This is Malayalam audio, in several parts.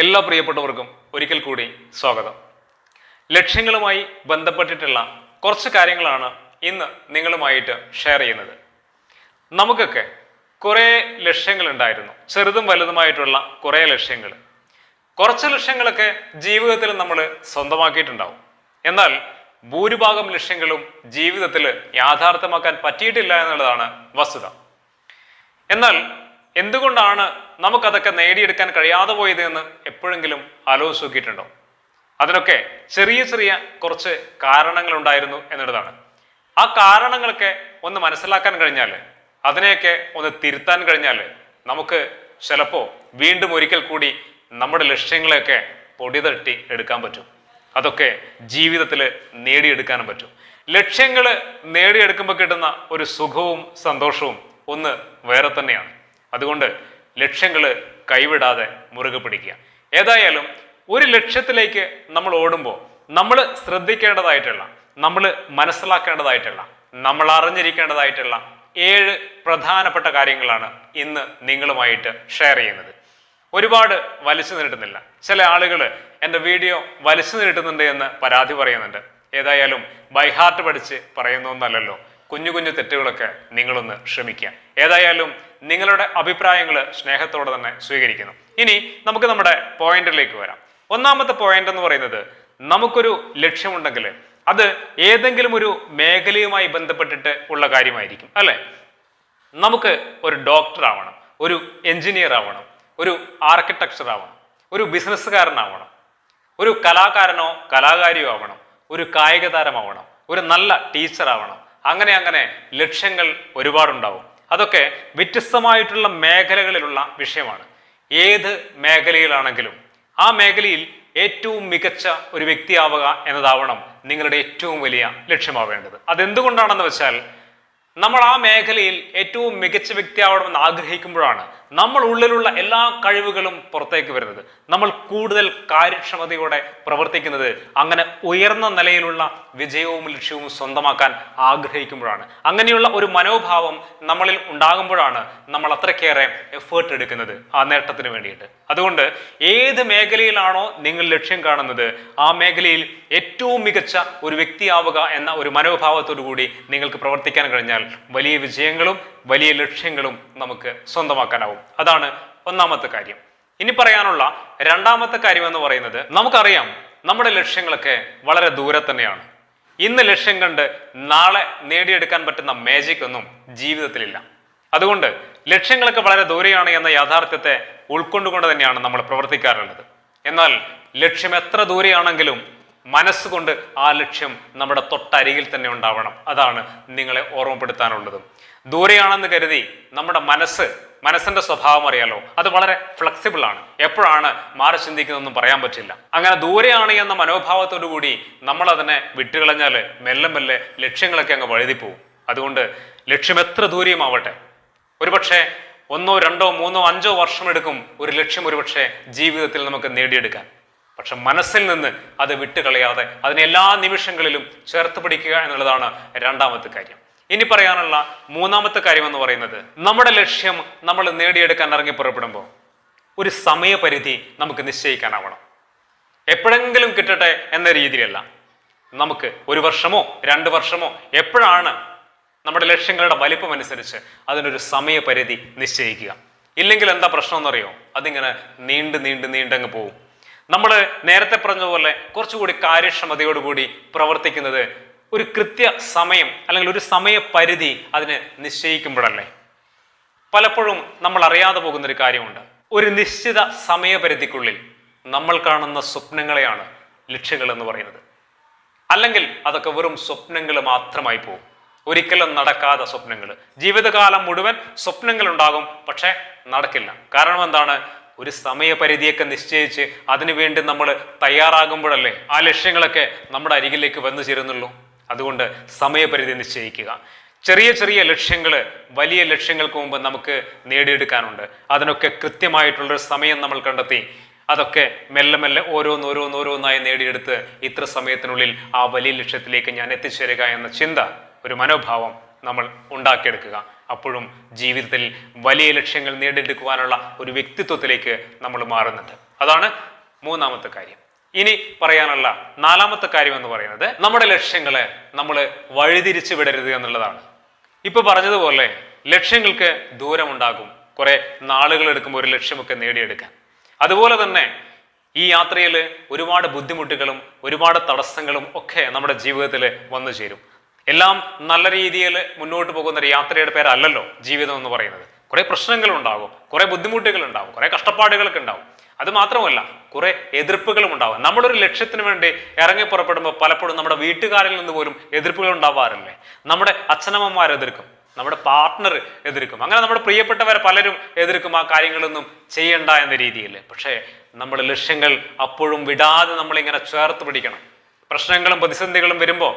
എല്ലാ പ്രിയപ്പെട്ടവർക്കും ഒരിക്കൽ കൂടി സ്വാഗതം. ലക്ഷ്യങ്ങളുമായി ബന്ധപ്പെട്ടിട്ടുള്ള കുറച്ച് കാര്യങ്ങളാണ് ഇന്ന് നിങ്ങളുമായിട്ട് ഷെയർ ചെയ്യുന്നത്. നമുക്കൊക്കെ കുറേ ലക്ഷ്യങ്ങളുണ്ടായിരുന്നു, ചെറുതും വലുതുമായിട്ടുള്ള കുറേ ലക്ഷ്യങ്ങൾ. കുറച്ച് ലക്ഷ്യങ്ങളൊക്കെ ജീവിതത്തിൽ നമ്മൾ സ്വന്തമാക്കിയിട്ടുണ്ടാവും. എന്നാൽ ഭൂരിഭാഗം ലക്ഷ്യങ്ങളും ജീവിതത്തിൽ യാഥാർത്ഥ്യമാക്കാൻ പറ്റിയിട്ടില്ല എന്നുള്ളതാണ് വസ്തുത. എന്നാൽ എന്തുകൊണ്ടാണ് നമുക്കതൊക്കെ നേടിയെടുക്കാൻ കഴിയാതെ പോയത് എന്ന് എപ്പോഴെങ്കിലും ആലോചിച്ച് നോക്കിയിട്ടുണ്ടോ? അതിനൊക്കെ ചെറിയ ചെറിയ കുറച്ച് കാരണങ്ങളുണ്ടായിരുന്നു എന്നുള്ളതാണ്. ആ കാരണങ്ങളൊക്കെ ഒന്ന് മനസ്സിലാക്കാൻ കഴിഞ്ഞാൽ, അതിനെയൊക്കെ ഒന്ന് തിരുത്താൻ കഴിഞ്ഞാൽ, നമുക്ക് ചിലപ്പോൾ വീണ്ടും ഒരിക്കൽ കൂടി നമ്മുടെ ലക്ഷ്യങ്ങളെയൊക്കെ പൊടിതട്ടി എടുക്കാൻ പറ്റും. അതൊക്കെ ജീവിതത്തിൽ നേടിയെടുക്കാനും പറ്റും. ലക്ഷ്യങ്ങൾ നേടിയെടുക്കുമ്പോൾ കിട്ടുന്ന ഒരു സുഖവും സന്തോഷവും ഒന്ന് വേറെ തന്നെയാണ്. അതുകൊണ്ട് ലക്ഷ്യങ്ങൾ കൈവിടാതെ മുറുകെ പിടിക്കുക. ഏതായാലും ഒരു ലക്ഷ്യത്തിലേക്ക് നമ്മൾ ഓടുമ്പോൾ നമ്മൾ ശ്രദ്ധിക്കേണ്ടതായിട്ടുള്ള, നമ്മൾ മനസ്സിലാക്കേണ്ടതായിട്ടുള്ള, നമ്മൾ അറിഞ്ഞിരിക്കേണ്ടതായിട്ടുള്ള 7 പ്രധാനപ്പെട്ട കാര്യങ്ങളാണ് ഇന്ന് നിങ്ങളുമായിട്ട് ഷെയർ ചെയ്യുന്നത്. ഒരുപാട് വലിച്ചു നീട്ടുന്നില്ല. ചില ആളുകൾ എൻ്റെ വീഡിയോ വലിച്ചു നീട്ടുന്നുണ്ട് എന്ന് പരാതി പറയുന്നുണ്ട്. ഏതായാലും ബൈഹാർട്ട് പഠിച്ച് പറയുന്നൊന്നല്ലല്ലോ. കുഞ്ഞു കുഞ്ഞു തെറ്റുകളൊക്കെ നിങ്ങളൊന്ന് ക്ഷമിക്കുക. ഏതായാലും നിങ്ങളുടെ അഭിപ്രായങ്ങൾ സ്നേഹത്തോടെ തന്നെ സ്വീകരിക്കുന്നു. ഇനി നമുക്ക് നമ്മുടെ പോയിന്റിലേക്ക് വരാം. ഒന്നാമത്തെ പോയിന്റ് എന്ന് പറയുന്നത്, നമുക്കൊരു ലക്ഷ്യമുണ്ടെങ്കിൽ അത് ഏതെങ്കിലും ഒരു മേഖലയുമായി ബന്ധപ്പെട്ടിട്ട് ഉള്ള കാര്യമായിരിക്കും, അല്ലെ? നമുക്ക് ഒരു ഡോക്ടർ ആവണം, ഒരു എഞ്ചിനീയർ ആവണം, ഒരു ആർക്കിടെക്ചർ ആവണം, ഒരു ബിസിനസ്സുകാരനാവണം, ഒരു കലാകാരനോ കലാകാരിയോ ആവണം, ഒരു കായിക താരമാവണം, ഒരു നല്ല ടീച്ചർ ആവണം. അങ്ങനെ ലക്ഷ്യങ്ങൾ ഒരുപാടുണ്ടാവും. അതൊക്കെ വ്യത്യസ്തമായിട്ടുള്ള മേഖലകളിലുള്ള വിഷയമാണ്. ഏത് മേഖലയിലാണെങ്കിലും ആ മേഖലയിൽ ഏറ്റവും മികച്ച ഒരു വ്യക്തിയാവുക എന്നതാവണം നിങ്ങളുടെ ഏറ്റവും വലിയ ലക്ഷ്യമാവേണ്ടത്. അതെന്തുകൊണ്ടാണെന്ന് വെച്ചാൽ, നമ്മൾ ആ മേഖലയിൽ ഏറ്റവും മികച്ച വ്യക്തിയാവണമെന്ന് ആഗ്രഹിക്കുമ്പോഴാണ് നമ്മൾ ഉള്ളിലുള്ള എല്ലാ കഴിവുകളും പുറത്തേക്ക് വരുന്നത്. നമ്മൾ കൂടുതൽ കാര്യക്ഷമതയോടെ പ്രവർത്തിക്കുന്നത് അങ്ങനെ ഉയർന്ന നിലയിലുള്ള വിജയവും ലക്ഷ്യവും സ്വന്തമാക്കാൻ ആഗ്രഹിക്കുമ്പോഴാണ്. അങ്ങനെയുള്ള ഒരു മനോഭാവം നമ്മളിൽ ഉണ്ടാകുമ്പോഴാണ് നമ്മൾ അത്രയ്ക്കേറെ എഫേർട്ട് എടുക്കുന്നത് ആ നേട്ടത്തിന് വേണ്ടിയിട്ട്. അതുകൊണ്ട് ഏത് മേഖലയിലാണോ നിങ്ങൾ ലക്ഷ്യം കാണുന്നത്, ആ മേഖലയിൽ ഏറ്റവും മികച്ച ഒരു വ്യക്തിയാവുക എന്ന ഒരു മനോഭാവത്തോടു കൂടി നിങ്ങൾക്ക് പ്രവർത്തിക്കാൻ കഴിഞ്ഞാൽ വലിയ വിജയങ്ങളും വലിയ ലക്ഷ്യങ്ങളും നമുക്ക് സ്വന്തമാക്കാനാവും. അതാണ് ഒന്നാമത്തെ കാര്യം. ഇനി പറയാനുള്ള രണ്ടാമത്തെ കാര്യം എന്ന് പറയുന്നത്, നമുക്കറിയാം നമ്മുടെ ലക്ഷ്യങ്ങളൊക്കെ വളരെ ദൂരെ തന്നെയാണ്. ഇന്ന് ലക്ഷ്യം കണ്ട് നാളെ നേടിയെടുക്കാൻ പറ്റുന്ന മാജിക് ഒന്നും ജീവിതത്തിലില്ല. അതുകൊണ്ട് ലക്ഷ്യങ്ങളൊക്കെ വളരെ ദൂരെയാണ് എന്ന യാഥാർത്ഥ്യത്തെ ഉൾക്കൊണ്ടുകൊണ്ട് തന്നെയാണ് നമ്മൾ പ്രവർത്തിക്കാറുള്ളത്. എന്നാൽ ലക്ഷ്യം എത്ര ദൂരെയാണെങ്കിലും മനസ്സുകൊണ്ട് ആ ലക്ഷ്യം നമ്മുടെ തൊട്ടരികിൽ തന്നെ ഉണ്ടാവണം. അതാണ് നിങ്ങളെ ഓർമ്മപ്പെടുത്താനുള്ളത്. ദൂരെയാണെന്ന് കരുതി നമ്മുടെ മനസ്സിന്റെ സ്വഭാവം അറിയാലോ, അത് വളരെ ഫ്ലെക്സിബിൾ ആണ്. എപ്പോഴാണ് മാറി ചിന്തിക്കുന്നതെന്നും പറയാൻ പറ്റില്ല. അങ്ങനെ ദൂരെയാണ് എന്ന മനോഭാവത്തോടു കൂടി നമ്മൾ അതിനെ വിട്ടുകളഞ്ഞാൽ മെല്ലെ മെല്ലെ ലക്ഷ്യങ്ങളൊക്കെ അങ്ങ് വഴുതിപ്പോവും. അതുകൊണ്ട് ലക്ഷ്യം എത്ര ദൂരെയുമാവട്ടെ, ഒരുപക്ഷെ 1, 2, 3, 5 വർഷം എടുക്കും ഒരു ലക്ഷ്യം ഒരുപക്ഷെ ജീവിതത്തിൽ നമുക്ക് നേടിയെടുക്കാൻ. പക്ഷെ മനസ്സിൽ നിന്ന് അത് വിട്ടുകളയാതെ അതിനെ എല്ലാ നിമിഷങ്ങളിലും ചേർത്ത് പിടിക്കുക എന്നുള്ളതാണ് രണ്ടാമത്തെ കാര്യം. ഇനി പറയാനുള്ള മൂന്നാമത്തെ കാര്യം എന്ന് പറയുന്നത്, നമ്മുടെ ലക്ഷ്യം നമ്മൾ നേടിയെടുക്കാൻ ഇറങ്ങി പുറപ്പെടുമ്പോൾ ഒരു സമയപരിധി നമുക്ക് നിശ്ചയിക്കാനാവണം. എപ്പോഴെങ്കിലും കിട്ടട്ടെ എന്ന രീതിയിലല്ല. നമുക്ക് 1 വർഷമോ 2 വർഷമോ എപ്പോഴാണ് നമ്മുടെ ലക്ഷ്യങ്ങളുടെ വലിപ്പം അനുസരിച്ച് അതിനൊരു സമയപരിധി നിശ്ചയിക്കുക. ഇല്ലെങ്കിൽ എന്താ പ്രശ്നം എന്നറിയോ? അതിങ്ങനെ നീണ്ടങ്ങ് പോവും. നമ്മൾ നേരത്തെ പറഞ്ഞതുപോലെ കുറച്ചുകൂടി കാര്യക്ഷമതയോടുകൂടി പ്രവർത്തിക്കുന്നത് ഒരു കൃത്യ സമയം അല്ലെങ്കിൽ ഒരു സമയപരിധി അതിന് നിശ്ചയിക്കുമ്പോഴല്ലേ. പലപ്പോഴും നമ്മൾ അറിയാതെ പോകുന്നൊരു കാര്യമുണ്ട്. ഒരു നിശ്ചിത സമയപരിധിക്കുള്ളിൽ നമ്മൾ കാണുന്ന സ്വപ്നങ്ങളെയാണ് ലക്ഷ്യങ്ങൾ എന്ന് പറയുന്നത്. അല്ലെങ്കിൽ അതൊക്കെ വെറും സ്വപ്നങ്ങൾ മാത്രമായി പോകും. ഒരിക്കലും നടക്കാത്ത സ്വപ്നങ്ങൾ. ജീവിതകാലം മുഴുവൻ സ്വപ്നങ്ങൾ ഉണ്ടാകും, പക്ഷെ നടക്കില്ല. കാരണം എന്താണ്? ഒരു സമയപരിധിയൊക്കെ നിശ്ചയിച്ച് അതിനുവേണ്ടി നമ്മൾ തയ്യാറാകുമ്പോഴല്ലേ ആ ലക്ഷ്യങ്ങളൊക്കെ നമ്മുടെ അരികിലേക്ക് വന്നു ചേരുന്നുള്ളൂ. അതുകൊണ്ട് സമയപരിധി നിശ്ചയിക്കുക. ചെറിയ ചെറിയ ലക്ഷ്യങ്ങൾ വലിയ ലക്ഷ്യങ്ങൾക്ക് മുമ്പ് നമുക്ക് നേടിയെടുക്കാനുണ്ട്. അതിനൊക്കെ കൃത്യമായിട്ടുള്ളൊരു സമയം നമ്മൾ കണ്ടെത്തി അതൊക്കെ മെല്ലെ മെല്ലെ ഓരോന്നോരോന്നായി നേടിയെടുത്ത് ഇത്ര സമയത്തിനുള്ളിൽ ആ വലിയ ലക്ഷ്യത്തിലേക്ക് ഞാൻ എത്തിച്ചേരുക എന്ന ചിന്ത, ഒരു മനോഭാവം നമ്മൾ ഉണ്ടാക്കിയെടുക്കുക. അപ്പോഴും ജീവിതത്തിൽ വലിയ ലക്ഷ്യങ്ങൾ നേടിയെടുക്കുവാനുള്ള ഒരു വ്യക്തിത്വത്തിലേക്ക് നമ്മൾ മാറുന്നുണ്ട്. അതാണ് മൂന്നാമത്തെ കാര്യം. ഇനി പറയാനുള്ള നാലാമത്തെ കാര്യം എന്ന് പറയുന്നത് നമ്മുടെ ലക്ഷ്യങ്ങളെ നമ്മൾ വഴിതിരിച്ചു വിടരുത് എന്നുള്ളതാണ്. ഇപ്പൊ പറഞ്ഞതുപോലെ ലക്ഷ്യങ്ങൾക്ക് ദൂരമുണ്ടാകും, കുറെ നാളുകൾ എടുക്കുമ്പോൾ ഒരു ലക്ഷ്യമൊക്കെ നേടിയെടുക്കാൻ. അതുപോലെ തന്നെ ഈ യാത്രയിൽ ഒരുപാട് ബുദ്ധിമുട്ടുകളും ഒരുപാട് തടസ്സങ്ങളും ഒക്കെ നമ്മുടെ ജീവിതത്തിൽ വന്നു ചേരും. എല്ലാം നല്ല രീതിയിൽ മുന്നോട്ട് പോകുന്ന ഒരു യാത്രയുടെ പേരല്ലല്ലോ ജീവിതം എന്ന് പറയുന്നത്. കുറെ പ്രശ്നങ്ങൾ ഉണ്ടാകും, കുറെ ബുദ്ധിമുട്ടുകൾ ഉണ്ടാകും, കുറെ കഷ്ടപ്പാടുകളൊക്കെ ഉണ്ടാവും. അത് മാത്രമല്ല കുറെ എതിർപ്പുകളും ഉണ്ടാവും. നമ്മളൊരു ലക്ഷ്യത്തിന് വേണ്ടി ഇറങ്ങി പുറപ്പെടുമ്പോൾ പലപ്പോഴും നമ്മുടെ വീട്ടുകാരിൽ നിന്ന് പോലും എതിർപ്പുകൾ ഉണ്ടാവാറില്ലേ? നമ്മുടെ അച്ഛനമ്മമാർ എതിർക്കും, നമ്മുടെ പാർട്ട്ണർ എതിർക്കും, അങ്ങനെ നമ്മുടെ പ്രിയപ്പെട്ടവരെ പലരും എതിർക്കും ആ കാര്യങ്ങളൊന്നും ചെയ്യണ്ട എന്ന രീതിയിൽ. പക്ഷേ നമ്മുടെ ലക്ഷ്യങ്ങൾ അപ്പോഴും വിടാതെ നമ്മളിങ്ങനെ ചേർത്ത് പിടിക്കണം. പ്രശ്നങ്ങളും പ്രതിസന്ധികളും വരുമ്പോൾ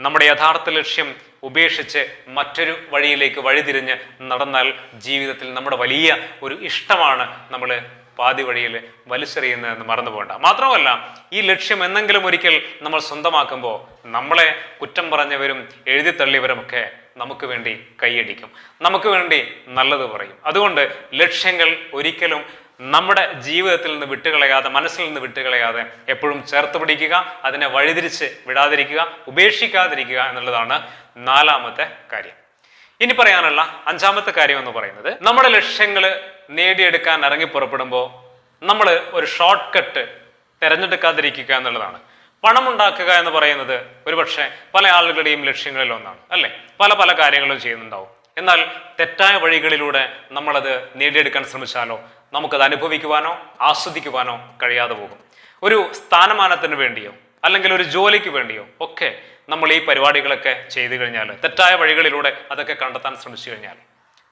നമ്മുടെ യഥാർത്ഥ ലക്ഷ്യം ഉപേക്ഷിച്ച് മറ്റൊരു വഴിയിലേക്ക് വഴിതിരിഞ്ഞ് നടന്നാൽ ജീവിതത്തിൽ നമ്മുടെ വലിയ ഒരു ഇഷ്ടമാണ് നമ്മൾ പാതി വഴിയിൽ വലിച്ചെറിയുന്നതെന്ന് മറന്നു പോകണ്ട. മാത്രമല്ല ഈ ലക്ഷ്യം എന്നെങ്കിലും ഒരിക്കൽ നമ്മൾ സ്വന്തമാക്കുമ്പോൾ നമ്മളെ കുറ്റം പറഞ്ഞവരും എഴുതി തള്ളിയവരുമൊക്കെ നമുക്ക് വേണ്ടി കൈയടിക്കും, നമുക്ക് വേണ്ടി നല്ലത് പറയും. അതുകൊണ്ട് ലക്ഷ്യങ്ങൾ ഒരിക്കലും നമ്മുടെ ജീവിതത്തിൽ നിന്ന് വിട്ടുകളയാതെ, മനസ്സിൽ നിന്ന് വിട്ടുകളയാതെ എപ്പോഴും ചേർത്ത് പിടിക്കുക, അതിനെ വഴിതിരിച്ച് വിടാതിരിക്കുക, ഉപേക്ഷിക്കാതിരിക്കുക എന്നുള്ളതാണ് നാലാമത്തെ കാര്യം. ഇനി പറയാനുള്ള അഞ്ചാമത്തെ കാര്യം എന്ന് പറയുന്നത് നമ്മുടെ ലക്ഷ്യങ്ങൾ നേടിയെടുക്കാൻ ഇറങ്ങി പുറപ്പെടുമ്പോൾ നമ്മൾ ഒരു ഷോർട്ട് കട്ട് തിരഞ്ഞെടുക്കാതിരിക്കുക എന്നുള്ളതാണ്. പണം ഉണ്ടാക്കുക എന്ന് പറയുന്നത് ഒരുപക്ഷെ പല ആളുകളുടെയും ലക്ഷ്യങ്ങളിൽ ഒന്നാണ്, അല്ലെ? പല പല കാര്യങ്ങളും ചെയ്യുന്നുണ്ടാവും. എന്നാൽ തെറ്റായ വഴികളിലൂടെ നമ്മളത് നേടിയെടുക്കാൻ ശ്രമിച്ചാലോ നമുക്കത് അനുഭവിക്കുവാനോ ആസ്വദിക്കുവാനോ കഴിയാതെ പോകും. ഒരു സ്ഥാനമാനത്തിന് വേണ്ടിയോ അല്ലെങ്കിൽ ഒരു ജോലിക്ക് വേണ്ടിയോ ഒക്കെ നമ്മൾ ഈ പരിപാടികളൊക്കെ ചെയ്തു കഴിഞ്ഞാൽ, തെറ്റായ വഴികളിലൂടെ അതൊക്കെ കണ്ടെത്താൻ ശ്രമിച്ചു കഴിഞ്ഞാൽ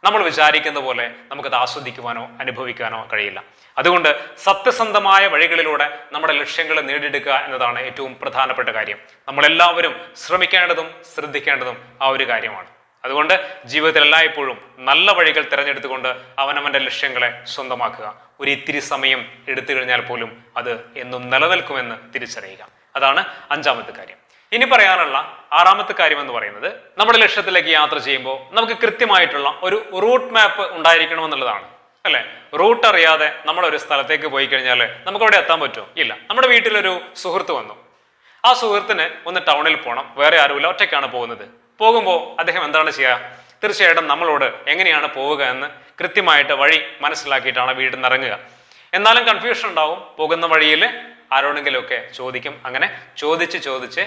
നമ്മൾ വിചാരിക്കുന്ന പോലെ നമുക്കത് ആസ്വദിക്കുവാനോ അനുഭവിക്കാനോ കഴിയില്ല. അതുകൊണ്ട് സത്യസന്ധമായ വഴികളിലൂടെ നമ്മുടെ ലക്ഷ്യങ്ങൾ നേടിയെടുക്കുക എന്നതാണ് ഏറ്റവും പ്രധാനപ്പെട്ട കാര്യം. നമ്മളെല്ലാവരും ശ്രമിക്കേണ്ടതും ശ്രദ്ധിക്കേണ്ടതും ആ ഒരു കാര്യമാണ്. അതുകൊണ്ട് ജീവിതത്തിൽ എല്ലായ്പ്പോഴും നല്ല വഴികൾ തിരഞ്ഞെടുത്തുകൊണ്ട് അവനവൻ്റെ ലക്ഷ്യങ്ങളെ സ്വന്തമാക്കുക. ഒരു ഇത്തിരി സമയം എടുത്തു കഴിഞ്ഞാൽ പോലും അത് എന്നും നിലനിൽക്കുമെന്ന് തിരിച്ചറിയുക. അതാണ് അഞ്ചാമത്തെ കാര്യം. ഇനി പറയാനുള്ള ആറാമത്തെ കാര്യം എന്ന് പറയുന്നത് നമ്മുടെ ലക്ഷ്യത്തിലേക്ക് യാത്ര ചെയ്യുമ്പോൾ നമുക്ക് കൃത്യമായിട്ടുള്ള ഒരു റൂട്ട് മാപ്പ് ഉണ്ടായിരിക്കണമെന്നുള്ളതാണ്, അല്ലെ? റൂട്ട് അറിയാതെ നമ്മളൊരു സ്ഥലത്തേക്ക് പോയി കഴിഞ്ഞാൽ നമുക്ക് അവിടെ എത്താൻ പറ്റുമോ? ഇല്ല. നമ്മുടെ വീട്ടിലൊരു സുഹൃത്ത് വന്നു, ആ സുഹൃത്തിന് ഒന്ന് ടൗണിൽ പോകണം, വേറെ ആരുമില്ല, ഒറ്റയ്ക്കാണ് പോകുന്നത്. പോകുമ്പോൾ അദ്ദേഹം എന്താണ് ചെയ്യുക? തീർച്ചയായിട്ടും നമ്മളോട് എങ്ങനെയാണ് പോവുക എന്ന് കൃത്യമായിട്ട് വഴി മനസ്സിലാക്കിയിട്ടാണ് വീട്ടിൽ നിന്ന് ഇറങ്ങുക. എന്നാലും കൺഫ്യൂഷൻ ഉണ്ടാവും. പോകുന്ന വഴിയിൽ ആരോടെങ്കിലുമൊക്കെ ചോദിക്കും. അങ്ങനെ ചോദിച്ച്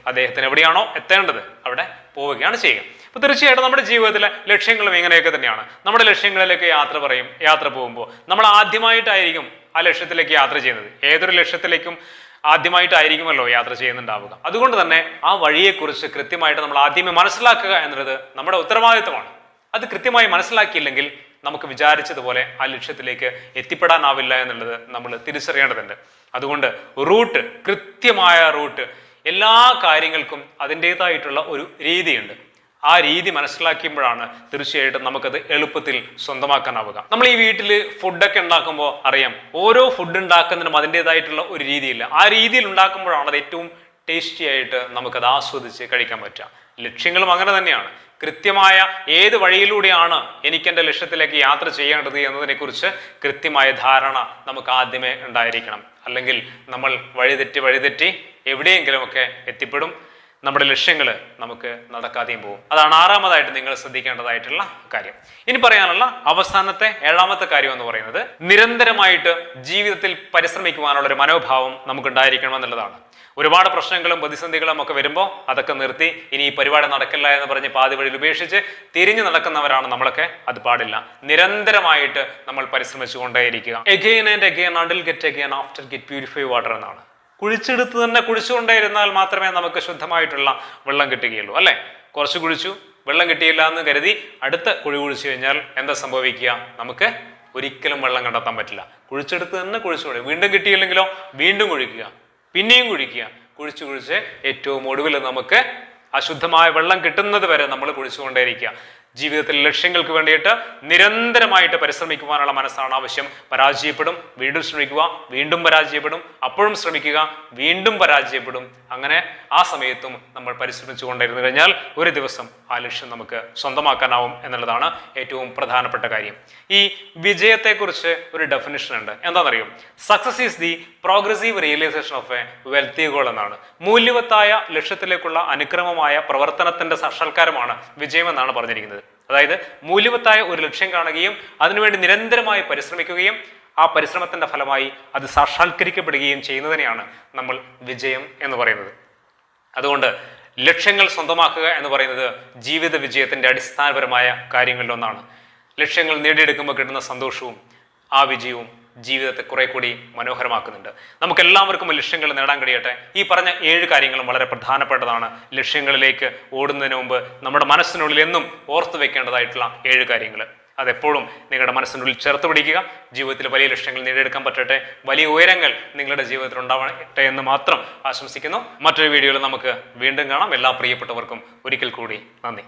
അദ്ദേഹത്തിന് എവിടെയാണോ എത്തേണ്ടത് അവിടെ പോവുകയാണ് ചെയ്യുക. അപ്പൊ തീർച്ചയായിട്ടും നമ്മുടെ ജീവിതത്തിലെ ലക്ഷ്യങ്ങളും ഇങ്ങനെയൊക്കെ തന്നെയാണ്. നമ്മുടെ ലക്ഷ്യങ്ങളിലേക്ക് യാത്ര പോകുമ്പോൾ നമ്മൾ ആദ്യമായിട്ടായിരിക്കും ആ ലക്ഷ്യത്തിലേക്ക് യാത്ര ചെയ്യുന്നത്. ഏതൊരു ലക്ഷ്യത്തിലേക്കും ആദ്യമായിട്ടായിരിക്കുമല്ലോ യാത്ര ചെയ്യുന്നുണ്ടാവുക. അതുകൊണ്ട് തന്നെ ആ വഴിയെക്കുറിച്ച് കൃത്യമായിട്ട് നമ്മൾ ആദ്യമേ മനസ്സിലാക്കുക എന്നുള്ളത് നമ്മുടെ ഉത്തരവാദിത്തമാണ്. അത് കൃത്യമായി മനസ്സിലാക്കിയില്ലെങ്കിൽ നമുക്ക് വിചാരിച്ചതുപോലെ ആ ലക്ഷ്യത്തിലേക്ക് എത്തിപ്പെടാനാവില്ല എന്നുള്ളത് നമ്മൾ തിരിച്ചറിയേണ്ടതുണ്ട്. അതുകൊണ്ട് കൃത്യമായ റൂട്ട്, എല്ലാ കാര്യങ്ങൾക്കും അതിൻ്റെതായിട്ടുള്ള ഒരു രീതിയുണ്ട്. ആ രീതി മനസ്സിലാക്കുമ്പോഴാണ് തീർച്ചയായിട്ടും നമുക്കത് എളുപ്പത്തിൽ സ്വന്തമാക്കാനാവുക. നമ്മൾ ഈ വീട്ടിൽ ഫുഡൊക്കെ ഉണ്ടാക്കുമ്പോൾ അറിയാം, ഓരോ ഫുഡ് ഉണ്ടാക്കുന്നതിനും അതിൻ്റെതായിട്ടുള്ള ഒരു രീതിയില്ല. ആ രീതിയിൽ ഉണ്ടാക്കുമ്പോഴാണ് അത് ഏറ്റവും ടേസ്റ്റി ആയിട്ട് നമുക്കത് ആസ്വദിച്ച് കഴിക്കാൻ പറ്റുക. ലക്ഷ്യങ്ങളും അങ്ങനെ തന്നെയാണ്. കൃത്യമായ ഏത് വഴിയിലൂടെയാണ് എനിക്ക് എൻ്റെ ലക്ഷ്യത്തിലേക്ക് യാത്ര ചെയ്യേണ്ടത് എന്നതിനെക്കുറിച്ച് കൃത്യമായ ധാരണ നമുക്ക് ആദ്യമേ ഉണ്ടായിരിക്കണം. അല്ലെങ്കിൽ നമ്മൾ വഴിതെറ്റി എവിടെയെങ്കിലുമൊക്കെ എത്തിപ്പെടും. നമ്മുടെ ലക്ഷ്യങ്ങൾ നമുക്ക് നടക്കാതെയും പോകും. അതാണ് ആറാമതായിട്ട് നിങ്ങൾ ശ്രദ്ധിക്കേണ്ടതായിട്ടുള്ള കാര്യം. ഇനി പറയാനുള്ള അവസാനത്തെ ഏഴാമത്തെ കാര്യം എന്ന് പറയുന്നത് നിരന്തരമായിട്ട് ജീവിതത്തിൽ പരിശ്രമിക്കുവാനുള്ള ഒരു മനോഭാവം നമുക്കുണ്ടായിരിക്കണം എന്നുള്ളതാണ്. ഒരുപാട് പ്രശ്നങ്ങളും പ്രതിസന്ധികളും ഒക്കെ വരുമ്പോൾ അതൊക്കെ നിർത്തി ഇനി ഈ പരിപാടി നടക്കില്ല എന്ന് പറഞ്ഞ് പാതി വഴിയിൽ ഉപേക്ഷിച്ച് തിരിഞ്ഞു നടക്കുന്നവരാണ് നമ്മളൊക്കെ. അത് പാടില്ല. നിരന്തരമായിട്ട് നമ്മൾ പരിശ്രമിച്ചു കൊണ്ടേയിരിക്കുക. Again and again until get again after get purify water എന്നാണ്. കുഴിച്ചെടുത്ത് തന്നെ കുഴിച്ചുകൊണ്ടേയിരുന്നാൽ മാത്രമേ നമുക്ക് ശുദ്ധമായിട്ടുള്ള വെള്ളം കിട്ടുകയുള്ളൂ, അല്ലെ? കുറച്ച് കുഴിച്ചു, വെള്ളം കിട്ടിയില്ല എന്ന് കരുതി അടുത്ത കുഴി കുഴിച്ചു കഴിഞ്ഞാൽ എന്താ സംഭവിക്കുക? നമുക്ക് ഒരിക്കലും വെള്ളം കണ്ടെത്താൻ പറ്റില്ല. കുഴിച്ചെടുത്ത് തന്നെ കുഴിച്ചുകൊണ്ടേ, വീണ്ടും കിട്ടിയില്ലെങ്കിലോ വീണ്ടും കുഴിക്കുക, പിന്നെയും കുഴിക്കുക, കുഴിച്ച് ഏറ്റവും ഒടുവിൽ നമുക്ക് അശുദ്ധമായ വെള്ളം കിട്ടുന്നത് വരെ നമ്മൾ കുഴിച്ചുകൊണ്ടേയിരിക്കുക. ജീവിതത്തിൽ ലക്ഷ്യങ്ങൾക്ക് വേണ്ടിയിട്ട് നിരന്തരമായിട്ട് പരിശ്രമിക്കുവാനുള്ള മനസ്സാണ് ആവശ്യം. പരാജയപ്പെടും, വീണ്ടും ശ്രമിക്കുക, വീണ്ടും പരാജയപ്പെടും, അപ്പോഴും ശ്രമിക്കുക, വീണ്ടും പരാജയപ്പെടും. അങ്ങനെ ആ സമയത്തും നമ്മൾ പരിശ്രമിച്ചു കൊണ്ടിരുന്നു കഴിഞ്ഞാൽ ഒരു ദിവസം ആ ലക്ഷ്യം നമുക്ക് സ്വന്തമാക്കാനാവും എന്നുള്ളതാണ് ഏറ്റവും പ്രധാനപ്പെട്ട കാര്യം. ഈ വിജയത്തെക്കുറിച്ച് ഒരു ഡെഫിനിഷൻ ഉണ്ട്. എന്താണെന്നറിയും? Success is the progressive realisation of a wealthy goal എന്നാണ്. മൂല്യവത്തായ ലക്ഷ്യത്തിലേക്കുള്ള അനുക്രമമായ പ്രവർത്തനത്തിന്റെ സാക്ഷാത്കാരമാണ് വിജയമെന്നാണ് പറഞ്ഞിരിക്കുന്നത്. അതായത് മൂല്യവത്തായ ഒരു ലക്ഷ്യം കാണുകയും അതിനുവേണ്ടി നിരന്തരമായി പരിശ്രമിക്കുകയും ആ പരിശ്രമത്തിന്റെ ഫലമായി അത് സാക്ഷാത്കരിക്കപ്പെടുകയും ചെയ്യുന്നതിനെയാണ് നമ്മൾ വിജയം എന്ന് പറയുന്നത്. അതുകൊണ്ട് ലക്ഷ്യങ്ങൾ സ്വന്തമാക്കുക എന്ന് പറയുന്നത് ജീവിത വിജയത്തിന്റെ അടിസ്ഥാനപരമായ കാര്യങ്ങളിലൊന്നാണ്. ലക്ഷ്യങ്ങൾ നേടിയെടുക്കുമ്പോൾ കിട്ടുന്ന സന്തോഷവും ആ വിജയവും ജീവിതത്തെ കുറെ കൂടി മനോഹരമാക്കുന്നുണ്ട്. നമുക്ക് എല്ലാവർക്കും ലക്ഷ്യങ്ങൾ നേടാൻ കഴിയട്ടെ. ഈ പറഞ്ഞ 7 കാര്യങ്ങളും വളരെ പ്രധാനപ്പെട്ടതാണ്. ലക്ഷ്യങ്ങളിലേക്ക് ഓടുന്നതിന് മുമ്പ് നമ്മുടെ മനസ്സിനുള്ളിൽ എന്നും ഓർത്തു വെക്കേണ്ടതായിട്ടുള്ള 7 കാര്യങ്ങൾ. അതെപ്പോഴും നിങ്ങളുടെ മനസ്സിനുള്ളിൽ ചേർത്ത് പിടിക്കുക. ജീവിതത്തിൽ വലിയ ലക്ഷ്യങ്ങൾ നേടിയെടുക്കാൻ പറ്റട്ടെ, വലിയ ഉയരങ്ങൾ നിങ്ങളുടെ ജീവിതത്തിൽ ഉണ്ടാവട്ടെ എന്ന് മാത്രം ആശംസിക്കുന്നു. മറ്റൊരു വീഡിയോയിൽ നമുക്ക് വീണ്ടും കാണാം. എല്ലാ പ്രിയപ്പെട്ടവർക്കും ഒരിക്കൽ കൂടി നന്ദി.